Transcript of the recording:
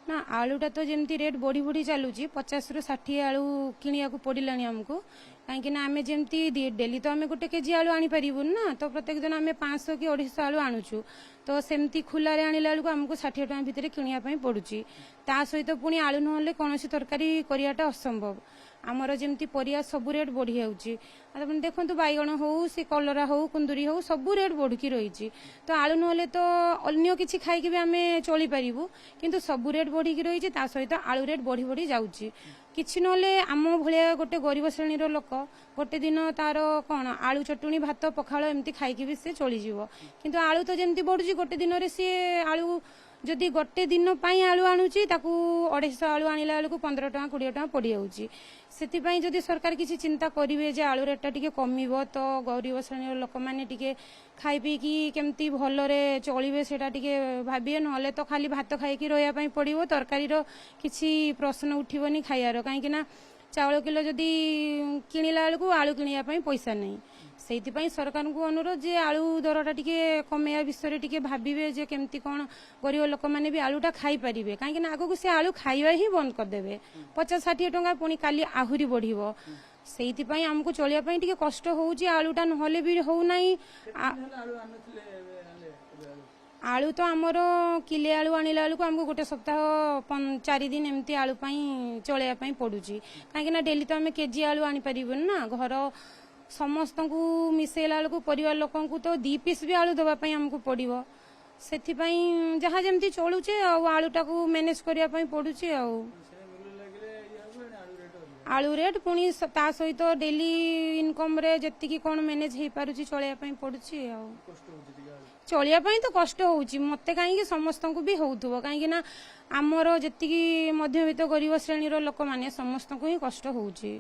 ना आलूटा तो जमी रेट बढ़ी बढ़ी चलुची 50 रु 60 आलू किनिया पड़ा आमको कहीं आम जमी डेली तो आम गोटे केजी आलू आनीपारूँ ना तो प्रत्येक दिन आम 500 कि 250 आलू आणुचु तो सेमती खुलारे आणला बेलू आमको 60 टଙ୍କା भितर किनिया पड़ुची ता सहित पुणी आलू नहले कौन तरकारी कराटा असंभव आमर जमी परिया सबू रेट बढ़ी जाऊँगी देखो बैगण हो सी कलरा हो कुंदुरी हो सबू रेट बढ़ी रही तो आलू नहले तो अन्य किसी खाई भी आम चली पारू किंतु सबू रेट बढ़ी रही सहित आलू रेट बढ़ी बढ़ी जाऊँगी किसी नहले आम भाया गोटे गरीब श्रेणी लोक गोटे दिन तार कौन आलू चटुणी भात पखाड़ एमती खाई भी सी चलीज किंतु आलू तो जमी बढ़ुची गोटे दिन सी आलू जदि गोटे दिन आलू आणुची 250 आलू आणला बेलू 15 टଙ୍କା 20 टଙ୍କା पड़ जाऊँगी से जदि सरकार किसी चिंता करेंगे जे आलू रेटा टिके कमिबो तो गरीब श्रेणी लोक मैंने टिके खाई पीकी केमती भलरे चलिबे सेटा टिके भाबिए नहले तो खाली भात खाइकी रहिया पई पड़िबो तरकारी रो किसी प्रश्न उठिबोनी खाइयार कहीं ना चाउल किलो जदि किणिला बेलू आलू किनिया पई पैसा नहीं से सरकार को अनुरोध जे आलू दरटा टिके कमेया विषय टिके भाबिबे जे केमती कौन गरीब लोक मैंने भी आलूटा खाई पारिबे कहीं आगो से आलू खाइबा ही बंद करदेवे 50-60 टଙ୍କା पुणी काली आहुरी बढ़िबो से आमको चलिया पई टिके कष्ट होउची आलूटा नहले भी होउनाई आलू तो आमर किले आलू आणला बेलू आमको गोटे सप्ताह 4 दिन एमती आलू चलिया पड़ुची कहीं डेली तो आम केजी आलू आनीपारूँ ना घर समस्त को मिसेला बेलू परिवार लोक तो 2 पीस भी आलू दवाई आमको पड़ो से जहाँ जमी चलुचे आलूटा को मैनेज करने पड़ुची आलू रेट पुणी ता सहित डेली इनकम रे जत्ती कौन मैनेज हो पारुची चलिया पड़ुची चलिया तो कष्ट होउची मते कहीं समस्त को भी होउथबो कहीं आमर जी मध्यवित्त गरीब श्रेणी लोक मैंने समस्त को ही कष्ट होउची।